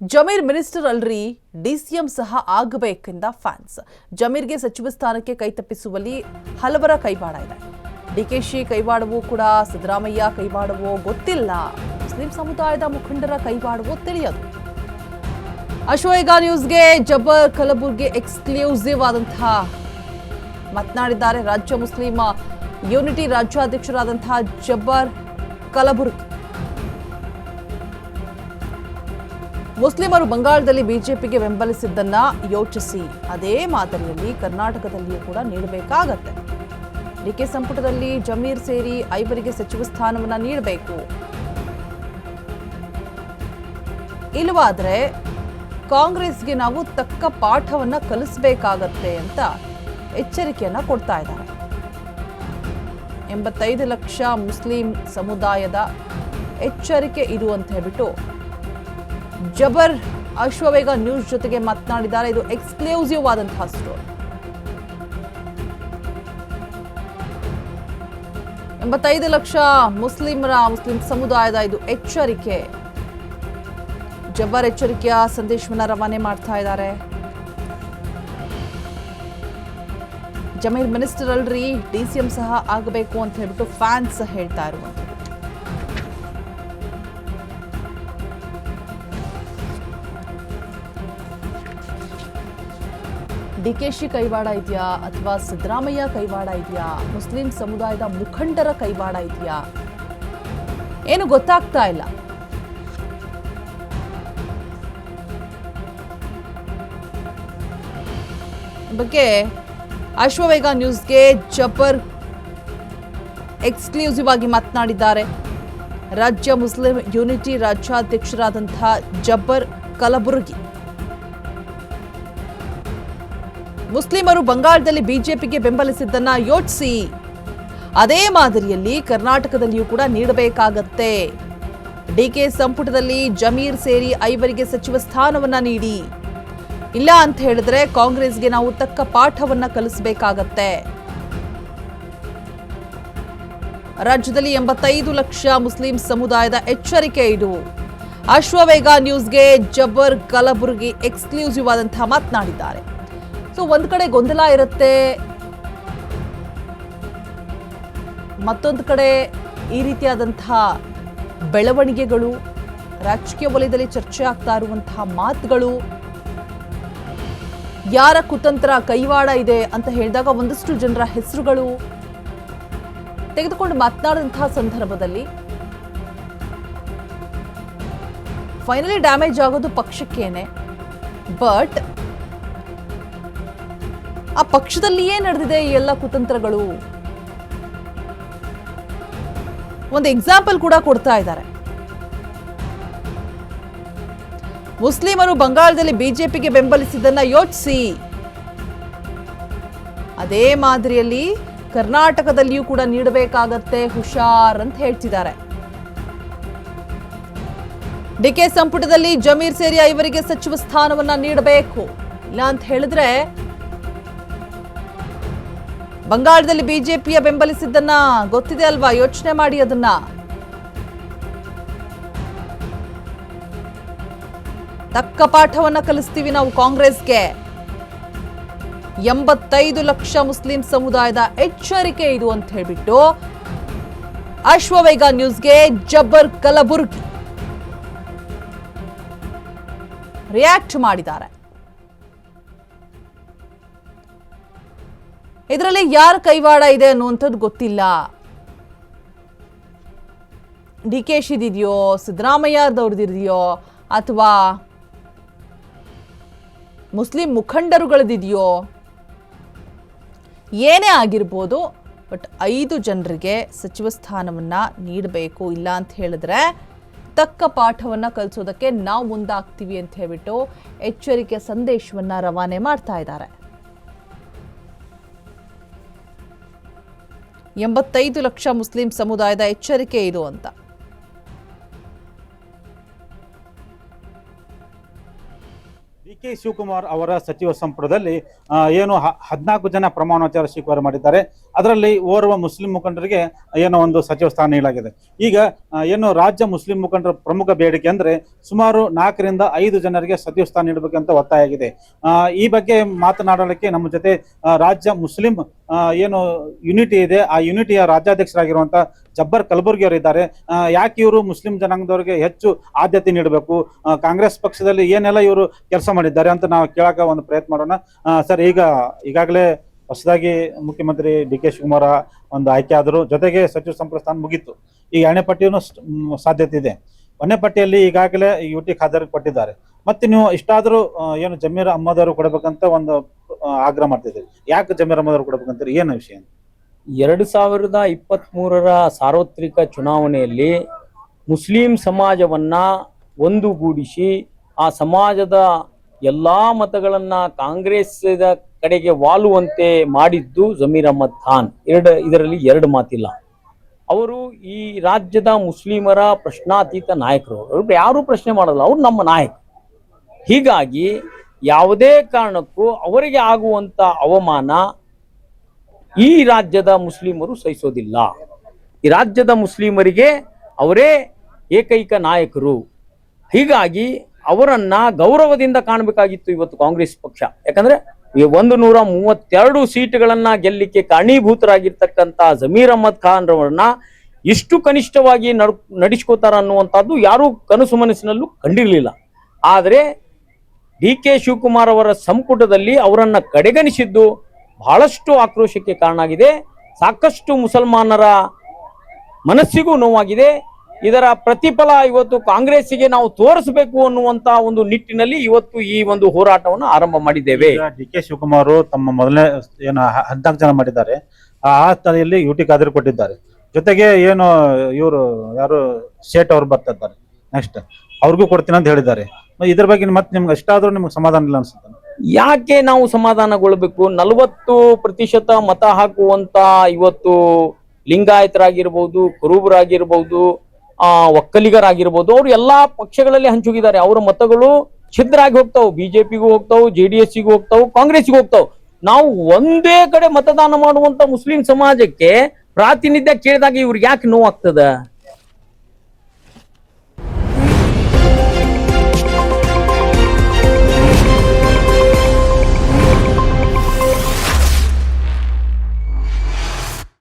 Zameer minister ಅಲ್ರಿ, DCM ಸಹ ಆಗಬೇಕೆಂದ fans. ಜಮೀರ್ಗೆ ಸಚಿವ ಸ್ಥಾನಕ್ಕೆ ಕೈತಪ್ಪಿಸುವಲ್ಲಿ ಹಲವರ ಕೈವಾಡ ಇದೆ. ಡಿಕೆಶಿ ಕೈವಾಡವೂ ಕೂಡ ಸಿದ್ದರಾಮಯ್ಯ ಕೈವಾಡವೋ ಗೊತ್ತಿಲ್ಲ. ಮುಸ್ಲಿಂ ಸಮುದಾಯದ ಮುಖಂಡರ ಕೈವಾಡವೋ ತಿಳಿಯದು. ಅಶ್ವವೇಗ ನ್ಯೂಸ್ಗೆ ಜಬ್ಬರ್ ಕಲಬುರ್ಗಿ ಎಕ್ಸ್ಕ್ಲೂಸಿವ್ ಆದಂತಹ ಮಾತನಾಡಿದ್ದಾರೆ. ರಾಜ್ಯ ಮುಸ್ಲಿಂ ಯೂನಿಟಿ ರಾಜ್ಯಾಧ್ಯಕ್ಷರಾದಂತಹ ಜಬ್ಬರ್ ಕಲಬುರ್ಗಿ ಮುಸ್ಲಿಮರು ಬಂಗಾಳದಲ್ಲಿ ಬಿಜೆಪಿಗೆ ಬೆಂಬಲಿಸಿದ್ದನ್ನ ಯೋಚಿಸಿ ಅದೇ ಮಾದರಿಯಲ್ಲಿ ಕರ್ನಾಟಕದಲ್ಲಿಯೂ ಕೂಡ ನೀಡಬೇಕಾಗತ್ತೆ. ಡಿಕೆ ಸಂಪುಟದಲ್ಲಿ ಜಮೀರ್ ಸೇರಿ 5 ಸಚಿವ ಸ್ಥಾನವನ್ನ ನೀಡಬೇಕು. ಇಲ್ಲವಾದ್ರೆ ಕಾಂಗ್ರೆಸ್ಗೆ ನಾವು ತಕ್ಕ ಪಾಠವನ್ನ ಕಲಿಸಬೇಕಾಗತ್ತೆ ಅಂತ ಎಚ್ಚರಿಕೆಯನ್ನ ಕೊಡ್ತಾ ಇದ್ದಾರೆ. 85 ಲಕ್ಷ ಮುಸ್ಲಿಂ ಸಮುದಾಯದ ಎಚ್ಚರಿಕೆ ಇದು ಅಂತ ಹೇಳ್ಬಿಟ್ಟು ಜಬರ್ ಅಶ್ವವೇಗ ನ್ಯೂಸ್ ಜೊತೆಗೆ ಮಾತನಾಡಿದ್ದಾರೆ. ಇದು ಎಕ್ಸ್ಕ್ಲೂಸಿವ್ ಆದಂತಹ ಸ್ಟೋರಿ. 85 ಲಕ್ಷ ಮುಸ್ಲಿಂ ಸಮುದಾಯದ ಇದು ಎಚ್ಚರಿಕೆ. ಜಬ್ಬರ್ ಎಚ್ಚರಿಕೆಯ ಸಂದೇಶವನ್ನ ರವಾನೆ ಮಾಡ್ತಾ ಇದ್ದಾರೆ. ಜಮೀರ್ ಮಿನಿಸ್ಟರ್ ಅಲ್ರಿ, ಡಿಸಿಎಂ ಸಹ ಆಗಬೇಕು ಅಂತ ಹೇಳ್ಬಿಟ್ಟು ಫ್ಯಾನ್ಸ್ ಹೇಳ್ತಾ ಇರುವಂತ. ಡಿಕೆಶಿ ಕೈವಾಡ ಇದೆಯಾ ಅಥವಾ ಸಿದ್ದರಾಮಯ್ಯ ಕೈವಾಡ ಇದೆಯಾ, ಮುಸ್ಲಿಂ ಸಮುದಾಯದ ಮುಖಂಡರ ಕೈವಾಡ ಇದೆಯಾ, ಏನು ಗೊತ್ತಾಗ್ತಾ ಇಲ್ಲ. ಬಗ್ಗೆ ಅಶ್ವವೇಗ ನ್ಯೂಸ್ಗೆ ಜಬ್ಬರ್ ಎಕ್ಸ್ಕ್ಲೂಸಿವ್ ಆಗಿ ಮಾತನಾಡಿದ್ದಾರೆ. ರಾಜ್ಯ ಮುಸ್ಲಿಂ ಯೂನಿಟಿ ರಾಜ್ಯಾಧ್ಯಕ್ಷರಾದಂತಹ ಜಬ್ಬರ್ ಕಲಬುರ್ಗಿ ಮುಸ್ಲಿಮರು ಬಂಗಾಳದಲ್ಲಿ ಬಿಜೆಪಿಗೆ ಬೆಂಬಲಿಸಿದ್ದನ್ನ ಯೋಚಿಸಿ ಅದೇ ಮಾದರಿಯಲ್ಲಿ ಕರ್ನಾಟಕದಲ್ಲಿಯೂ ಕೂಡ ನೀಡಬೇಕಾಗತ್ತೆ. ಡಿಕೆ ಸಂಪುಟದಲ್ಲಿ ಜಮೀರ್ ಸೇರಿ 5 ಸಚಿವ ಸ್ಥಾನವನ್ನ ನೀಡಿ. ಇಲ್ಲ ಅಂತ ಹೇಳಿದ್ರೆ ಕಾಂಗ್ರೆಸ್ಗೆ ನಾವು ತಕ್ಕ ಪಾಠವನ್ನ ಕಲಿಸಬೇಕಾಗತ್ತೆ. ರಾಜ್ಯದಲ್ಲಿ 85 ಲಕ್ಷ ಮುಸ್ಲಿಂ ಸಮುದಾಯದ ಎಚ್ಚರಿಕೆ ಇದು. ಅಶ್ವವೇಗ ನ್ಯೂಸ್ಗೆ ಜಬ್ಬರ್ ಕಲಬುರ್ಗಿ ಎಕ್ಸ್ಕ್ಲೂಸಿವ್ ಆದಂತಹ ಮಾತನಾಡಿದ್ದಾರೆ. ಸೊ ಒಂದ್ ಕಡೆ ಗೊಂದಲ ಇರುತ್ತೆ, ಮತ್ತೊಂದು ಕಡೆ ಈ ರೀತಿಯಾದಂತಹ ಬೆಳವಣಿಗೆಗಳು, ರಾಜಕೀಯ ವಲಯದಲ್ಲಿ ಚರ್ಚೆ ಆಗ್ತಾ ಇರುವಂತಹ ಮಾತುಗಳು, ಯಾರ ಕುತಂತ್ರ ಕೈವಾಡ ಇದೆ ಅಂತ ಹೇಳಿದಾಗ ಒಂದಷ್ಟು ಜನರ ಹೆಸರುಗಳು ತೆಗೆದುಕೊಂಡು ಮಾತನಾಡಿದಂತಹ ಸಂದರ್ಭದಲ್ಲಿ ಫೈನಲಿ ಡ್ಯಾಮೇಜ್ ಆಗೋದು ಪಕ್ಷಕ್ಕೇನೆ. ಬಟ್ ಆ ಪಕ್ಷದಲ್ಲಿಯೇ ನಡೆದಿದೆ ಈ ಎಲ್ಲ ಕುತಂತ್ರಗಳು. ಒಂದು ಎಕ್ಸಾಂಪಲ್ ಕೂಡ ಕೊಡ್ತಾ ಇದ್ದಾರೆ. ಮುಸ್ಲಿಮರು ಬಂಗಾಳದಲ್ಲಿ ಬಿಜೆಪಿಗೆ ಬೆಂಬಲಿಸಿದ್ದನ್ನ ಯೋಚಿಸಿ ಅದೇ ಮಾದರಿಯಲ್ಲಿ ಕರ್ನಾಟಕದಲ್ಲಿಯೂ ಕೂಡ ನೀಡಬೇಕಾಗತ್ತೆ, ಹುಷಾರ್ ಅಂತ ಹೇಳ್ತಿದ್ದಾರೆ. ಡಿಕೆ ಸಂಪುಟದಲ್ಲಿ ಜಮೀರ್ ಸೇರಿ 5 ಸಚಿವ ಸ್ಥಾನವನ್ನ ನೀಡಬೇಕು. ಇಲ್ಲ ಅಂತ ಹೇಳಿದ್ರೆ ಬಂಗಾಳದಲ್ಲಿ ಬಿಜೆಪಿಯ ಬೆಂಬಲಿಸಿದ್ದನ್ನ ಗೊತ್ತಿದೆ ಅಲ್ವಾ, ಯೋಚನೆ ಮಾಡಿ ಅದನ್ನ. ತಕ್ಕ ಪಾಠವನ್ನ ಕಲಿಸ್ತೀವಿ ನಾವು ಕಾಂಗ್ರೆಸ್ಗೆ. 85 ಲಕ್ಷ ಮುಸ್ಲಿಂ ಸಮುದಾಯದ ಎಚ್ಚರಿಕೆ ಇದು ಅಂತ ಹೇಳ್ಬಿಟ್ಟು ಅಶ್ವವೇಗ ನ್ಯೂಸ್ಗೆ ಜಬ್ಬರ್ ಕಲಬುರ್ಗಿ ರಿಯಾಕ್ಟ್ ಮಾಡಿದ್ದಾರೆ. ಇದರಲ್ಲಿ ಯಾರ ಕೈವಾಡ ಇದೆ ಅನ್ನುವಂಥದ್ದು ಗೊತ್ತಿಲ್ಲ. ಡಿಕೆಶಿದಿದೆಯೋ, ಸಿದ್ದರಾಮಯ್ಯದವ್ರದಿದೆಯೋ, ಅಥವಾ ಮುಸ್ಲಿಂ ಮುಖಂಡರುಗಳದಿದೆಯೋ, ಏನೇ ಆಗಿರ್ಬೋದು. ಬಟ್ 5 ಜನರಿಗೆ ಸಚಿವ ಸ್ಥಾನವನ್ನ ನೀಡಬೇಕು. ಇಲ್ಲ ಅಂತ ಹೇಳಿದ್ರೆ ತಕ್ಕ ಪಾಠವನ್ನ ಕಲಿಸೋದಕ್ಕೆ ನಾವು ಮುಂದಾಗ್ತೀವಿ ಅಂತ ಹೇಳ್ಬಿಟ್ಟು ಎಚ್ಚರಿಕೆ ಸಂದೇಶವನ್ನ ರವಾನೆ ಮಾಡ್ತಾ ಇದ್ದಾರೆ. 85 ಲಕ್ಷ ಮುಸ್ಲಿಂ ಸಮುದಾಯದ ಎಚ್ಚರಿಕೆ ಇದು ಅಂತ. ಡಿ.ಕೆ. ಶಿವಕುಮಾರ್ ಅವರ ಸಚಿವ ಸಂಪುಟದಲ್ಲಿ ಏನು 14 ಜನ ಪ್ರಮಾಣ ವಚನ ಸ್ವೀಕಾರ ಮಾಡಿದ್ದಾರೆ. ಅದರಲ್ಲಿ ಓರ್ವ ಮುಸ್ಲಿಂ ಮುಖಂಡರಿಗೆ ಏನೋ ಒಂದು ಸಚಿವ ಸ್ಥಾನ ನೀಡಲಾಗಿದೆ. ಈಗ ಏನು ರಾಜ್ಯ ಮುಸ್ಲಿಂ ಮುಖಂಡರ ಪ್ರಮುಖ ಬೇಡಿಕೆ ಅಂದ್ರೆ ಸುಮಾರು 4 ರಿಂದ 5 ಜನರಿಗೆ ಸಚಿವ ಸ್ಥಾನ ನೀಡಬೇಕಂತ ಒತ್ತಾಯ ಆಗಿದೆ. ಈ ಬಗ್ಗೆ ಮಾತನಾಡಲಿಕ್ಕೆ ನಮ್ಮ ಜೊತೆ ರಾಜ್ಯ ಮುಸ್ಲಿಂ ಏನು ಯೂನಿಟಿ ಇದೆ, ಆ ಯೂನಿಟಿಯ ರಾಜ್ಯಾಧ್ಯಕ್ಷರಾಗಿರುವಂತ ಜಬ್ಬರ್ ಕಲಬುರ್ಗಿ ಅವರು ಇದ್ದಾರೆ. ಯಾಕೆ ಇವರು ಮುಸ್ಲಿಂ ಜನಾಂಗದವರಿಗೆ ಹೆಚ್ಚು ಆದ್ಯತೆ ನೀಡಬೇಕು, ಕಾಂಗ್ರೆಸ್ ಪಕ್ಷದಲ್ಲಿ ಏನೆಲ್ಲ ಇವರು ಕೆಲಸ ಮಾಡಿದ್ದಾರೆ ಅಂತ ನಾವು ಕೇಳಕ ಒಂದು ಪ್ರಯತ್ನ ಮಾಡೋಣ. ಸರ್, ಈಗಾಗಲೇ ಹೊಸದಾಗಿ ಮುಖ್ಯಮಂತ್ರಿ ಡಿ.ಕೆ. ಶಿವಕುಮಾರ್ ಒಂದು ಆಯ್ಕೆ ಆದರು, ಜೊತೆಗೆ ಸಚಿವ ಸಂಪುಟ ಸ್ಥಾನ ಮುಗಿತ್ತು. ಈ ಎರಡನೇ ಪಟ್ಟಿಯನ್ನು ಸಾಧ್ಯತೆ ಇದೆ. ಒಂದನೇ ಪಟ್ಟಿಯಲ್ಲಿ ಈಗಾಗಲೇ ಯುಟಿ ಖಾದರ್ ಕೊಟ್ಟಿದ್ದಾರೆ. ಮತ್ತೆ ನೀವು ಇಷ್ಟಾದರೂ ಏನು ಜಮೀರ್ ಅಹ್ಮದ್ ಅವರು ಕೊಡಬೇಕಂತ ಒಂದು ಆಗ್ರಹ ಮಾಡ್ತಿದ್ದೀರಿ. ಯಾಕೆ ಜಮೀರ್ ಅಹ್ಮದ್ ಅವರು ಕೊಡಬೇಕಂತ ಏನು ವಿಷಯ? 2023 ಸಾರ್ವತ್ರಿಕ ಚುನಾವಣೆಯಲ್ಲಿ ಮುಸ್ಲಿಂ ಸಮಾಜವನ್ನ ಒಂದುಗೂಡಿಸಿ ಆ ಸಮಾಜದ ಎಲ್ಲಾ ಮತಗಳನ್ನ ಕಾಂಗ್ರೆಸ್ ಕಡೆಗೆ ವಾಲುವಂತೆ ಮಾಡಿದ್ದು ಜಮೀರ್ ಅಹ್ಮದ್ ಖಾನ್. ಇದರಲ್ಲಿ ಎರಡು ಮಾತಿಲ್ಲ. ಅವರು ಈ ರಾಜ್ಯದ ಮುಸ್ಲಿಮರ ಪ್ರಶ್ನಾತೀತ ನಾಯಕರು. ಅವ್ರು ಯಾರು ಪ್ರಶ್ನೆ ಮಾಡಲ್ಲ, ಅವ್ರು ನಮ್ಮ ನಾಯಕ. ಹೀಗಾಗಿ ಯಾವುದೇ ಕಾರಣಕ್ಕೂ ಅವರಿಗೆ ಆಗುವಂತ ಅವಮಾನ ಈ ರಾಜ್ಯದ ಮುಸ್ಲಿಮರು ಸಹಿಸೋದಿಲ್ಲ. ಈ ರಾಜ್ಯದ ಮುಸ್ಲಿಮರಿಗೆ ಅವರೇ ಏಕೈಕ ನಾಯಕರು. ಹೀಗಾಗಿ ಅವರನ್ನ ಗೌರವದಿಂದ ಕಾಣಬೇಕಾಗಿತ್ತು ಇವತ್ತು ಕಾಂಗ್ರೆಸ್ ಪಕ್ಷ. ಯಾಕಂದ್ರೆ 132 ಸೀಟ್ಗಳನ್ನ ಗೆಲ್ಲಿಕ್ಕೆ ಕಾರಣೀಭೂತರಾಗಿರ್ತಕ್ಕಂಥ ಜಮೀರ್ ಅಹ್ಮದ್ ಖಾನ್ ರವರನ್ನ ಇಷ್ಟು ಕನಿಷ್ಠವಾಗಿ ನಡೆಸ್ಕೋತಾರ ಅನ್ನುವಂಥದ್ದು ಯಾರೂ ಕನಸು ಮನಸ್ಸಿನಲ್ಲೂ ಕಂಡಿರಲಿಲ್ಲ. ಆದರೆ ಡಿ.ಕೆ. ಶಿವಕುಮಾರ್ ಅವರ ಸಂಪುಟದಲ್ಲಿ ಅವರನ್ನ ಕಡೆಗಣಿಸಿದ್ದು ಬಹಳಷ್ಟು ಆಕ್ರೋಶಕ್ಕೆ ಕಾರಣ ಆಗಿದೆ. ಸಾಕಷ್ಟು ಮುಸಲ್ಮಾನರ ಮನಸ್ಸಿಗೂ ನೋವಾಗಿದೆ. ಇದರ ಪ್ರತಿಫಲ ಇವತ್ತು ಕಾಂಗ್ರೆಸ್ಸಿಗೆ ನಾವು ತೋರಿಸಬೇಕು ಅನ್ನುವಂತ ಒಂದು ನಿಟ್ಟಿನಲ್ಲಿ ಇವತ್ತು ಈ ಒಂದು ಹೋರಾಟವನ್ನು ಆರಂಭ ಮಾಡಿದ್ದೇವೆ. ಡಿ.ಕೆ. ಶಿವಕುಮಾರ್ ತಮ್ಮ ಮೊದಲನೇ ಏನು 14 ಜನ ಮಾಡಿದ್ದಾರೆ, ಆ ಸ್ಥಳದಲ್ಲಿ ಯುಟಿ ಖಾದರ್ ಕೊಟ್ಟಿದ್ದಾರೆ. ಜೊತೆಗೆ ಏನು ಇವರು ಯಾರು ಶೇಟ್ ಅವ್ರು ಬರ್ತಾ ಇದ್ದಾರೆ, ನೆಕ್ಸ್ಟ್ ಅವ್ರಿಗೂ ಕೊಡ್ತೀನಿ ಅಂತ ಹೇಳಿದ್ದಾರೆ. ಇದ್ರ ಬಗ್ಗೆ ಮತ್ತೆ ನಿಮ್ಗೆ ಅಷ್ಟಾದ್ರೂ ನಿಮ್ಗೆ ಸಮಾಧಾನ ಇಲ್ಲ ಅನ್ಸುತ್ತೆ? ಯಾಕೆ ನಾವು ಸಮಾಧಾನಗೊಳ್ಬೇಕು? 40% ಮತ ಹಾಕುವಂತ ಇವತ್ತು ಲಿಂಗಾಯತರಾಗಿರ್ಬೋದು, ಕುರುಬರಾಗಿರ್ಬೋದು, ಒಕ್ಕಲಿಗರಾಗಿರ್ಬೋದು, ಅವ್ರು ಎಲ್ಲಾ ಪಕ್ಷಗಳಲ್ಲಿ ಹಂಚುಗಿದ್ದಾರೆ. ಅವರ ಮತಗಳು ಛಿದ್ರ ಆಗಿ ಹೋಗ್ತಾವ್, ಬಿಜೆಪಿಗೂ ಹೋಗ್ತಾವ್, JDS-ಗೂ ಹೋಗ್ತಾವ್, ಕಾಂಗ್ರೆಸ್ಗೂ ಹೋಗ್ತಾವ್. ನಾವು ಒಂದೇ ಕಡೆ ಮತದಾನ ಮಾಡುವಂತ ಮುಸ್ಲಿಂ ಸಮಾಜಕ್ಕೆ ಪ್ರಾತಿನಿಧ್ಯ ಕೇಳಿದಾಗ ಇವ್ರಿಗೆ ಯಾಕೆ ನೋವಾಗ್ತದ?